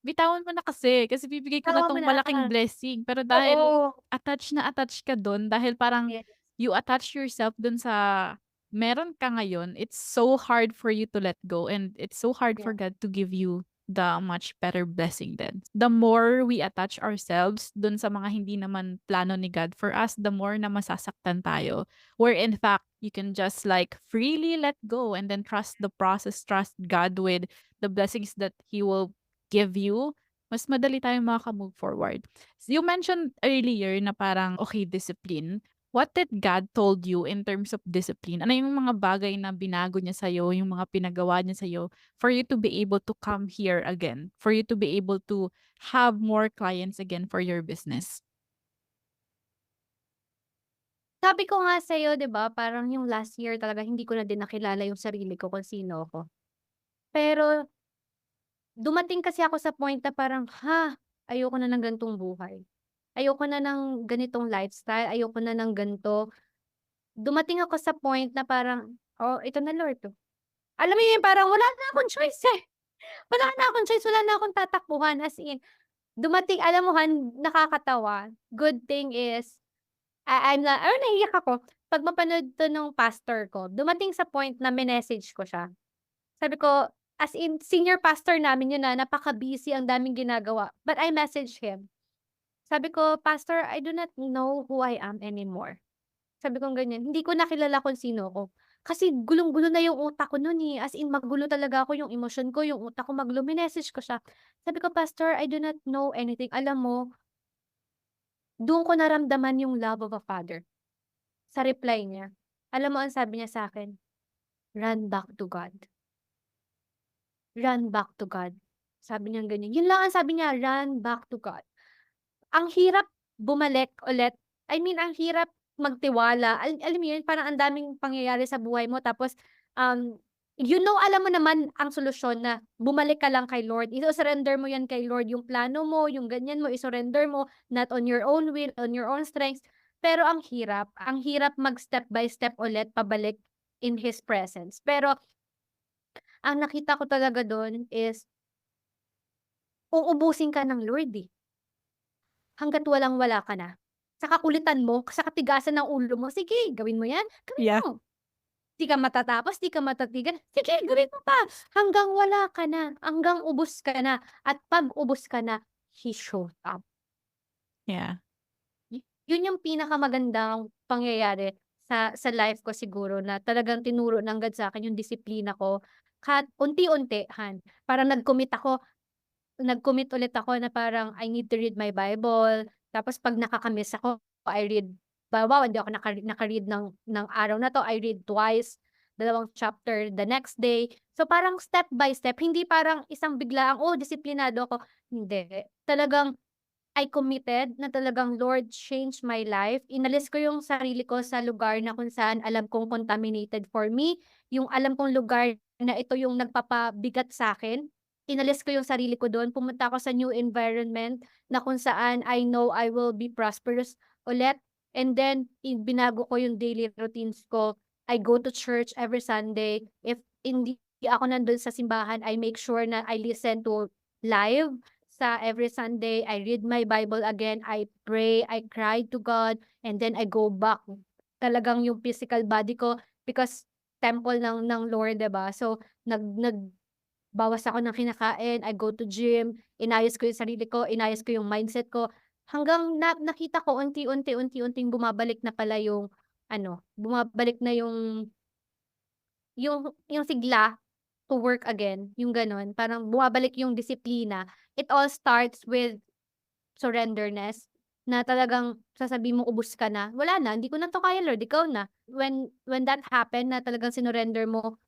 bitawan mo na kasi bibigay ko na tawa mo 'tong na. malaking blessing." Pero dahil Oo. attached na attached ka dun, dahil parang Yes. you attach yourself dun sa meron ka ngayon, it's so hard for you to let go and it's so hard Yeah. for God to give you the much better blessing then. The more we attach ourselves dun sa mga hindi naman plano ni God for us, the more na masasaktan tayo. Where in fact, you can just like freely let go and then trust the process, trust God with the blessings that He will give you. Mas madali tayong makaka-move forward. You mentioned earlier na parang, okay, discipline. What did God told you in terms of discipline? Ano yung mga bagay na binago niya sa'yo, yung mga pinagawa niya sa'yo for you to be able to come here again, for you to be able to have more clients again for your business? Sabi ko nga sa'yo 'di ba, parang yung last year talaga hindi ko na din nakilala yung sarili ko kung sino ako. Pero dumating kasi ako sa point na parang, ayoko na ng ganitong buhay. Ayoko na ng ganitong lifestyle, ayoko na ng ganito. Dumating ako sa point na parang, "Oh, ito na Lord, oh." Alam mo yun, parang wala na akong choice, eh. Wala na akong choice, wala na akong tatakbuhan, as in dumating, alam mo nakakatawa, good thing is, I'm na naiiyak ako 'pag mapanood 'to nung pastor ko. Dumating sa point na minessage ko siya. Sabi ko, as in senior pastor namin yun, napaka-busy, ang daming ginagawa, but I messaged him. Sabi ko, "Pastor, I do not know who I am anymore." Sabi kong ganyan, hindi ko na kilala kung sino ako. Kasi gulong-gulo na yung utak ko nun, eh, as in magulo talaga ako, yung emosyon ko, yung utak ko magulo, minessage ko siya. Sabi ko, "Pastor, I do not know anything." Alam mo, dun ko naramdaman yung love of a father, sa reply niya. Alam mo ang sabi niya sa'kin, "Run back to God. Run back to God." Sabi niyang ganyan. Yun lang ang sabi niya, "Run back to God." Ang hirap bumalik ulit, I mean ang hirap magtiwala, alam mo yun, parang ang daming pangyayari sa buhay mo tapos, um, alam mo naman ang solusyon na bumalik ka lang kay Lord, iso-surrender mo yan kay Lord, yung plano mo, yung ganyan mo i-surrender mo, not on your own will, on your own strength. Pero ang hirap mag step by step ulit pabalik in His presence. Pero ang nakita ko talaga dun is uubusin ka ng Lord, eh. Hangga't walang-wala ka na. Sa kakulitan mo, sa katigasan ng ulo mo, sige gawin mo 'yan, gawin Yeah. mo. 'Di ka matatapos, 'di ka matatigan, sige gawin mo pa, hanggang wala ka na, hanggang ubos ka na, at 'pag ubos ka na, he showed up. Yeah. Yun yung pinakamagandang pangyayari sa life ko siguro, na talagang tinuro ng God sa'kin yung disiplina ko, unti-unti, parang nag-commit ulit ako na parang I need to read my Bible, tapos 'pag nakaka-miss ako, I read, halimbawa hindi ako naka-read ng araw na 'to, I read twice, 2 chapter the next day. So, parang step by step, hindi parang isang biglaang, "Oh, disiplinado ako." Hindi. Talagang I committed na talagang, "Lord, change my life." Inalis ko yung sarili ko sa lugar na kung saan alam kong contaminated for me, yung alam kong lugar na ito yung nagpapabigat sa'kin. Inalis ko yung sarili ko dun, pumunta ako sa new environment na kung saan I know I will be prosperous ulit, and then binago ko yung daily routines ko. I go to church every Sunday. If hindi ako nandun sa simbahan, I make sure na I listen to live sa every Sunday. I read my Bible again, I pray, I cry to God, and then I go back. Talagang yung physical body ko, because temple ng Lord, 'di ba? So, nagbawas ako ng kinakain, I go to gym, inayos ko yung sarili ko, inayos ko yung mindset ko, hanggang nakita ko unti-unting bumabalik na pala yung bumabalik na yung sigla to work again, yung gano'n. Parang bumabalik yung disiplina. It all starts with surrenderness, na talagang sasabihin mo ubos ka na, "Wala na, hindi ko na 'to kaya Lord, ikaw na." When that happened, na talagang sinurrender mo,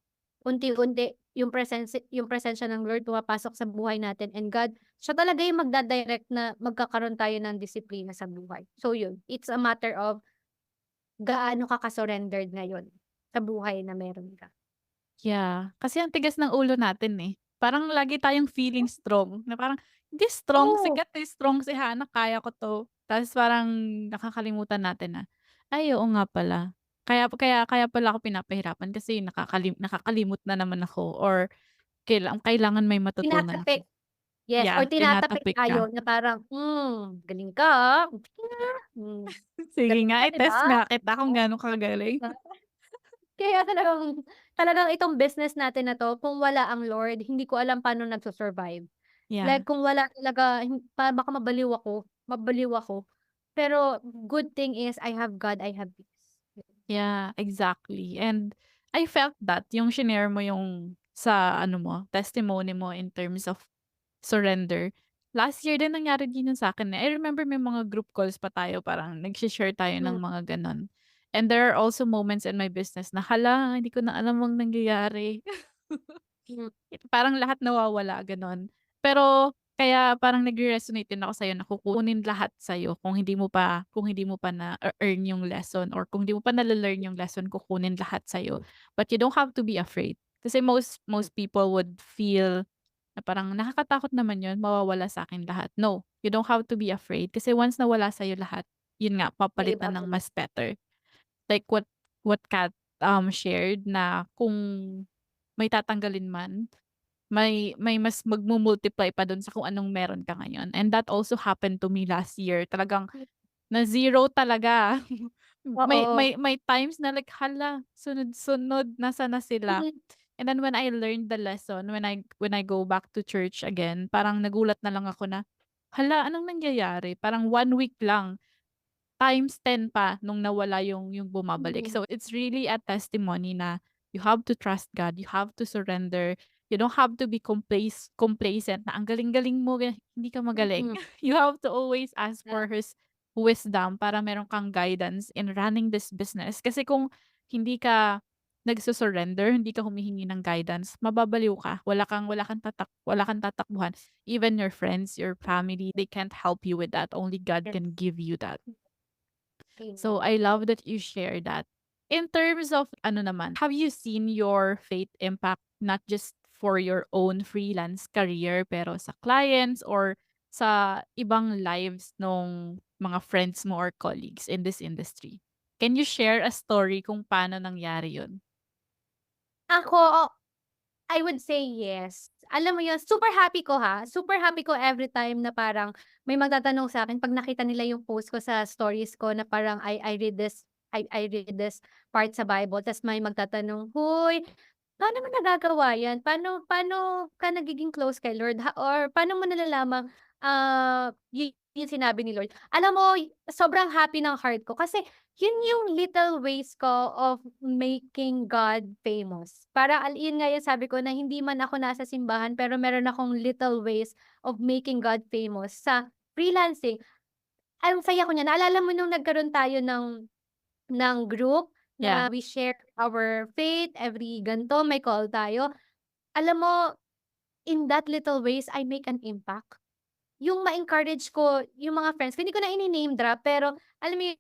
unti-unti yung presensya ng Lord pumapasok sa buhay natin, and God, siya talaga yung magda-direct na magkakaroon tayo ng disiplina sa buhay. So yun, it's a matter of gaano ka ka-surrendered ngayon sa buhay na meron ka. Yeah, kasi ang tigas ng ulo natin, eh. Parang lagi tayong feeling strong na parang, "Hindi strong si Oo. Kat, eh, strong si Hannah, kaya ko 'to." Tapos parang nakakalimutan natin na, "Ay, oo nga pala. Kaya kaya kaya pala ako pinapahirapan kasi nakakalimot na naman ako or kailangan may matutunan Tinatapik. ako." Yes, or Yeah, tinatapik tinatapik ka. tayo na parang, galing ka, sige nga, Sige galing nga, ka, 'di i-test ba? nga kita kung gaano ka kagaling. Kaya talagang talagang itong business natin na 'to, kung wala ang Lord, hindi ko alam paano nagsu-survive. Yeah. Like kung wala talaga, baka mabaliw ako. Pero good thing is I have God, I have peace. Yeah, exactly. And I felt that yung shinare mo yung sa ano mo, testimony mo in terms of surrender. Last year din nangyari din yun sa'kin, eh. I remember may mga group calls pa tayo parang nagshi-share tayo ng Hmm, mga gano'n. And there are also moments in my business na, hala, hindi ko na alam ang nangyayari. hmm, Parang lahat nawawala, gano'n. Pero kaya parang nagre-resonate din ako sa'yo na kukunin lahat sa'yo kung hindi mo pa na-earn yung lesson or kung hindi mo pa nale-learn yung lesson, kukunin lahat sa'yo. But you don't have to be afraid. Kasi most hmm, most people would feel na parang nakakatakot naman yun, mawawala sa akin lahat. No, you don't have to be afraid kasi once nawala sa'yo lahat, yun nga, Iba papalitan ng ulit. mas better. Like what Kat, shared na kung may tatanggalin man, may mas magmu-multiply pa dun sa kung anong meron ka ngayon. And that also happened to me last year. Talagang na zero talaga. Oo. May times na like, hala, sunod-sunod, nasaan na sila? Mm, And then when I learned the lesson, when I go back to church again, parang nagulat na lang ako na, hala, anong nangyayari? Parang 1 week lang, times 10 pa nung nawala yung bumabalik. mm, So, it's really a testimony na you have to trust God, you have to surrender, you don't have to be complacent na ang galing-galing mo, hindi ka magaling. mm. You have to always ask for His wisdom para meron kang guidance in running this business. Kasi kung hindi ka nagsu-surrender, hindi ka humihingi ng guidance, mababaliw ka. Wala kang tatakbuhan. Even your friends, your family, they can't help you with that. Only God Yes. can give you that. So Amen. I love that you share that. In terms of ano naman, have you seen your faith impact not just for your own freelance career pero sa clients or sa ibang lives nung mga friends mo or colleagues in this industry? Can you share a story kung paano nangyari yun? Ako, I would say yes. Alam mo yun, super happy ko super happy ko every time na parang may magtatanong sa'kin 'pag nakita nila yung post ko sa stories ko na parang I read this part sa Bible ta's may magtatanong, "Hoy, paano mo nagagawa 'yan? Paano ka nagiging close kay Lord or paano mo nalalamang, yung sinabi ni Lord?" Alam mo, sobrang happy ng heart ko kasi yun yung little ways ko of making God famous. Para yun nga yung sabi ko na hindi man ako nasa simbahan pero meron akong little ways of making God famous sa freelancing. Ang saya ko niyan. Naalala mo nung nagkaroon tayo ng group Yeah. na we share our faith, every gan'to may call tayo. Alam mo, in that little ways, I make an impact. Yung ma-encourage ko yung mga friends ko, hindi ko na ini-name drop, pero alam mo yun,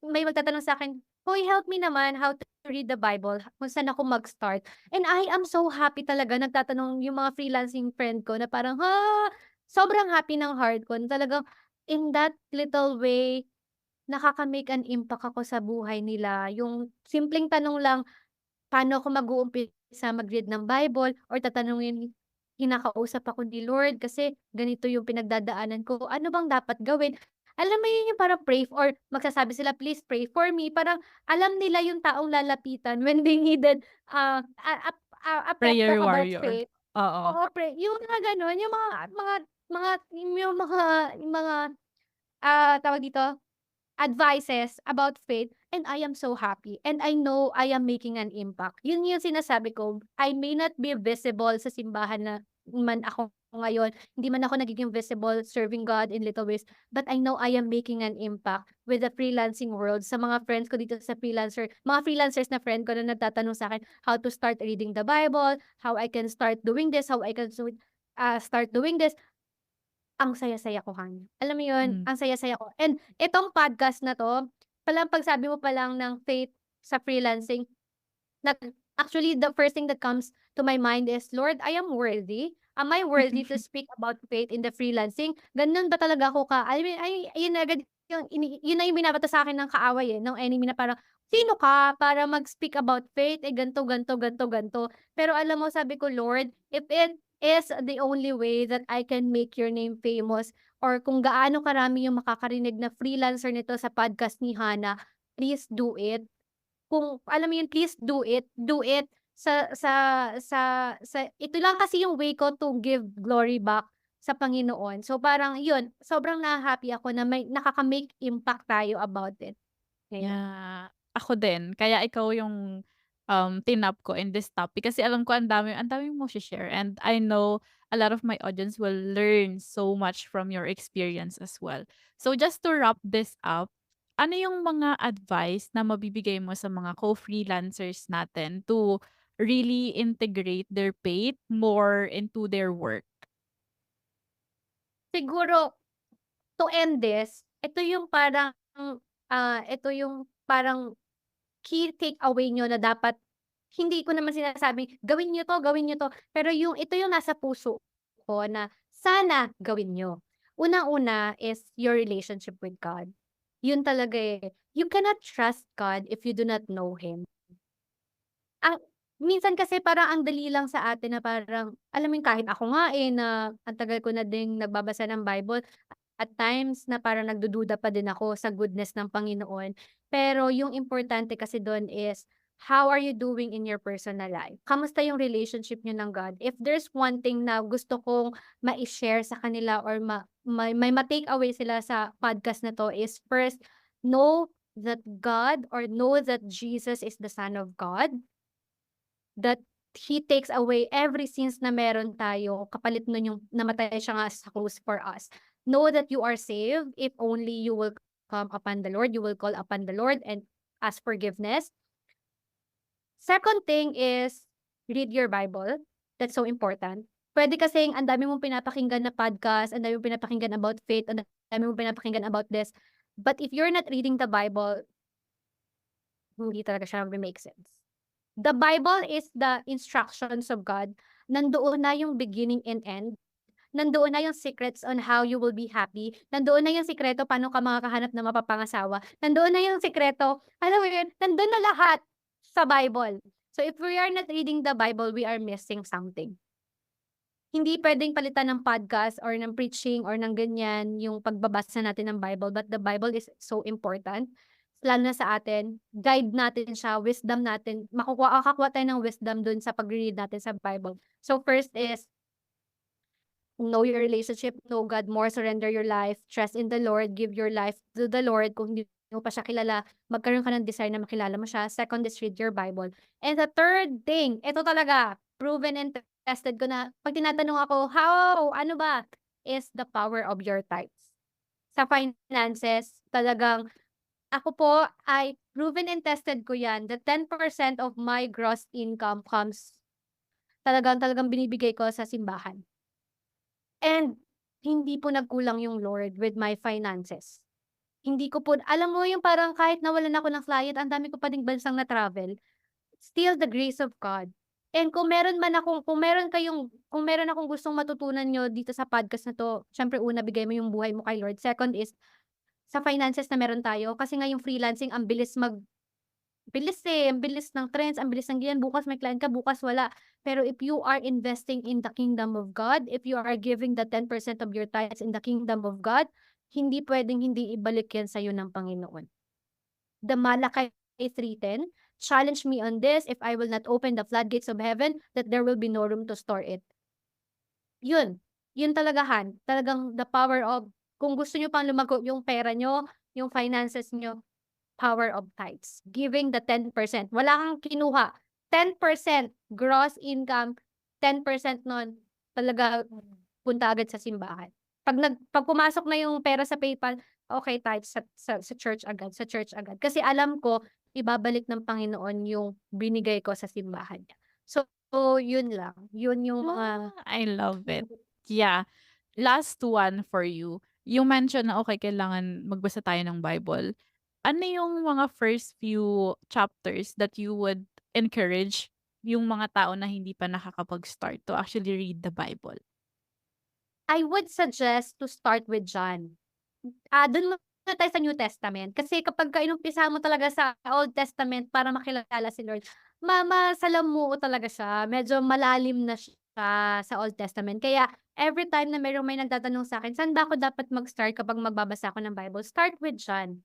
may magtatanong sa'kin, "Hoy, help me naman how to read the Bible, kung saan ako mag-start?" And I am so happy talaga nagtatanong yung mga freelancing friend ko na parang, sobrang happy ng heart ko na talagang in that little way, nakaka-make an impact ako sa buhay nila. Yung simpleng tanong lang, paano ako mag-uumpisa mag-read ng Bible or tatanungin, kinakausap ako ni Lord kasi ganito yung pinagdadaanan ko, ano bang dapat gawin? Alam mo yun yung parang pray or magsasabi sila, "Please pray for me." Parang alam nila yung taong lalapitan when they needed, a pep talk Prayer about warrior. faith. Oo. Oo, pray yung mga gano'n, yung mga, tawag dito, advices about faith, and I am so happy and I know I am making an impact. Yun yung sinasabi ko, I may not be visible sa simbahan na man ako ngayon, hindi man ako nagiging visible serving God in little ways, but I know I am making an impact with the freelancing world sa mga friends ko dito sa mga freelancers na friend ko na nagtatanong sa'kin how to start reading the Bible, how I can start doing this, how I can start doing this. Ang saya-saya ko, Han. Alam mo yun, Hmm. ang saya-saya ko and itong podcast na 'to, palang pagsabi mo pa lang ng faith sa freelancing, nag actually the first thing that comes to my mind is, "Lord, I am worthy? Am I worthy to speak about faith in the freelancing? Gano'n ba talaga ako I mean, yun na agad yun na yung binabato sa'kin ng kaaway, eh, ng enemy na parang, "Sino ka para mag-speak about faith, eh, gan'to, gan'to, gan'to, gan'to." Pero alam mo sabi ko, "Lord, if it is the only way that I can make your name famous or kung gaano karami yung makakarinig na freelancer nito sa podcast ni Hannah, please do it." Kung alam mo yun, please do it sa ito lang kasi yung way ko to give glory back sa Panginoon. So, parang yun, sobrang naha-happy ako na may nakaka-make impact tayo about it, ngayon. Yeah, ako din. Kaya ikaw yung, tinap ko in this topic kasi alam ko ang dami mo she-share and I know a lot of my audience will learn so much from your experience as well. So just to wrap this up, ano yung mga advice na mabibigay mo sa mga co-freelancers natin to really integrate their faith more into their work? Siguro to end this, ito yung parang key takeaway niyo na dapat hindi ko naman sinasabing, gawin niyo 'to, pero ito yung nasa puso. ko na sana gawin niyo. Unang-una is your relationship with God. Yun talaga, eh. You cannot trust God if you do not know Him. Ang minsan kasi parang ang dali lang sa atin na parang alam mo yun, kahit ako nga, eh, na ang tagal ko na ding nagbabasa ng Bible, at times na parang nagdududa pa din ako sa goodness ng Panginoon. Pero yung importante kasi dun is, how are you doing in your personal life? Kamusta yung relationship niyo ng God? If there's one thing na gusto kong mai-share sa kanila or may ma-take away sila sa podcast na 'to is first, know that God or know that Jesus is the Son of God, that He takes away every sins na meron tayo, kapalit nun yung namatay siya nga sa krus for us. Know that you are saved if only you will come upon the Lord, you will call upon the Lord and ask forgiveness. Second thing is, read your Bible. That's so important. Puwede kasing ang dami mong pinapakinggan na podcast, ang dami mong pinapakinggan about faith, ang dami mong pinapakinggan about this. But if you're not reading the Bible, hindi talaga siya magme-make sense. The Bible is the instructions of God. Nandoon na yung beginning and end. Nandoon na yung secrets on how you will be happy. Nandoon na yung sikreto paano ka makakahanap ng mapapangasawa. Nandoon na yung sikreto, alam mo yun, nandoon na lahat sa Bible. So if we are not reading the Bible, we are missing something. Hindi puwedeng palitan ng podcast or ng preaching or ng ganyan yung pagbabasa natin ng Bible, but the Bible is so important, lalo na sa atin. Guide natin siya, wisdom natin, makakakuha tayo ng wisdom dun sa pagre-read natin sa Bible. So first is, know your relationship, know God more, surrender your life, trust in the Lord, give your life to the Lord. Kung hindi mo pa siya kilala, magkaroon ka ng desire na makilala mo siya. Second is read your Bible. And the third thing, ito talaga, proven and tested ko na, pag tinatanong ako, how, ano ba, is the power of your tithes. Sa finances, talagang, ako po ay proven and tested ko yan, that 10% of my gross income comes, talagang binibigay ko sa simbahan. And hindi po nagkulang yung Lord with my finances. Hindi ko po alam mo yung parang kahit nawalan ako ng client, ang dami ko pa ding bansang na-travel, still the grace of God. And kung meron akong gustong matutunan niyo dito sa podcast na 'to, siyempre una bigay mo yung buhay mo kay Lord. Second is, sa finances na meron tayo, kasi nga yung freelancing bilis, eh, ang bilis ng trends, ang bilis ng ganyan, bukas may client ka, bukas wala. Pero if you are investing in the kingdom of God, if you are giving the 10% of your tithes in the kingdom of God, hindi puwedeng hindi ibalik yan sa'yo ng Panginoon. The Malachi 3:10, challenge me on this, if I will not open the floodgates of heaven, that there will be no room to store it. Yun talagahan, talagang the power of, kung gusto niyo pang lumago yung pera niyo, yung finances niyo, power of tithes, giving the 10%. Wala kang kinuha, 10% gross income, 10% nun talaga punta agad sa simbahan. Pag pumasok na yung pera sa PayPal, okay, tithes sa church agad, sa church agad. Kasi alam ko ibabalik ng Panginoon yung binigay ko sa simbahan niya. So, yun lang, yun yung mga I love it. Yeah. Last one for you. You mentioned na, okay, kailangan magbasa tayo ng Bible. Ano yung mga first few chapters that you would encourage yung mga tao na hindi pa nakakapag-start to actually read the Bible? I would suggest to start with John. Dun muna tayo sa New Testament. Kasi kapagka inumpisahan mo talaga sa Old Testament para makilala si Lord, masalamuo talaga siya. Medyo malalim na siya sa Old Testament. Kaya every time na may nagtatanong sa'kin, saan ba ako dapat mag-start kapag magbabasa ako ng Bible? Start with John.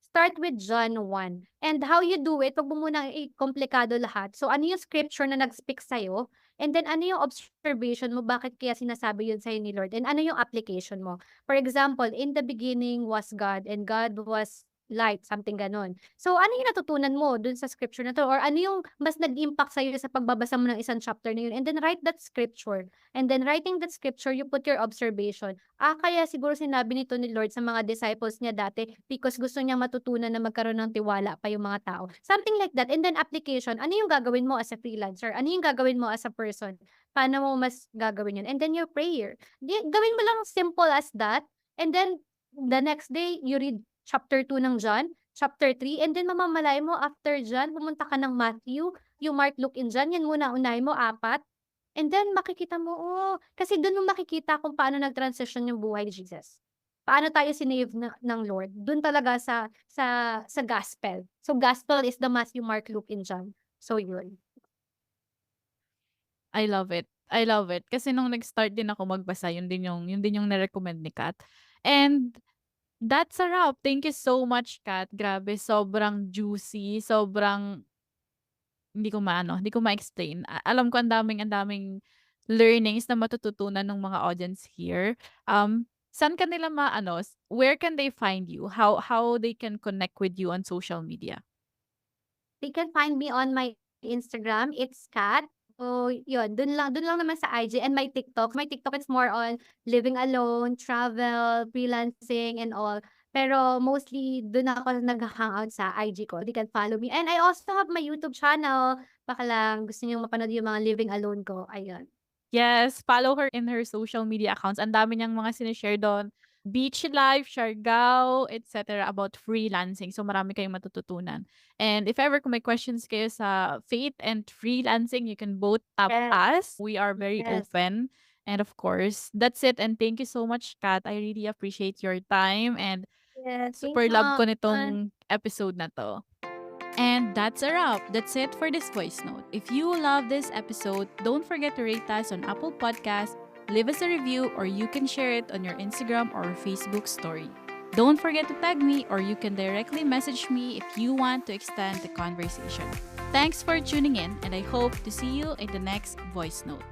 Start with John 1. And how you do it, 'wag mo munang i-komplikado lahat. So, ano yung scripture na nag-speak sa'yo, and then ano yung observation mo, bakit kaya sinasabi yun sa'yo ni Lord, and ano yung application mo. For example, in the beginning was God, and God was light, something gano'n. So, ano yung natutunan mo dun sa scripture na 'to, or ano yung mas nag-impact sa'yo sa pagbabasa mo ng isang chapter na yun, and then write that scripture. And then writing that scripture, you put your observation. Kaya siguro sinabi nito ni Lord sa mga disciples niya dati because gusto niyang matutunan na magkaroon ng tiwala pa yung mga tao. Something like that. And then application, ano yung gagawin mo as a freelancer? Ano yung gagawin mo as a person? Paano mo mas gagawin yun? And then your prayer. Gawin mo lang simple as that. And then the next day, you read chapter 2 ng John, chapter 3, and then mamamalay mo after John, pumunta ka ng Matthew, yung Mark, Luke, and John, yan muna, unahin mo, 4. And then makikita mo, kasi dun mo makikita kung paano nag-transition yung buhay ni Jesus. Paano tayo sinave ng Lord, dun talaga sa gospel. So, gospel is the Matthew, Mark, Luke, and John. So, yun. I love it. I love it. Kasi nung nag-start din ako magbasa, yun din yung na-recommend ni Kat. And that's a wrap. Thank you so much, Kat. Grabe, sobrang juicy, sobrang hindi ko ma-explain. Alam ko ang daming learnings na matututunan ng mga audience here. Saan ka nila where can they find you? How they can connect with you on social media? They can find me on my Instagram, it's Kat. So, yun, dun lang naman sa IG and my TikTok. My TikTok is more on living alone, travel, freelancing, and all. Pero mostly dun ako nagha-hangout sa IG ko. You can follow me. And I also have my YouTube channel. Baka lang gusto niyo mapanood yung mga living alone ko. Ayun. Yes, follow her in her social media accounts. Ang dami niyang mga sinishare do'n. Beach life, Siargao, etc. about freelancing. So, marami kayong matututunan. And if ever kung may questions kayo sa faith and freelancing, you can both tap Yes. us. We are very Yes. open. And of course, that's it. And thank you so much, Kat. I really appreciate your time and Yes. Thank super you, love ko Ann. nitong episode na 'to. And that's a wrap. That's it for this voice note. If you love this episode, don't forget to rate us on Apple Podcasts, leave us a review, or you can share it on your Instagram or Facebook story. Don't forget to tag me, or you can directly message me if you want to extend the conversation. Thanks for tuning in, and I hope to see you in the next voice note.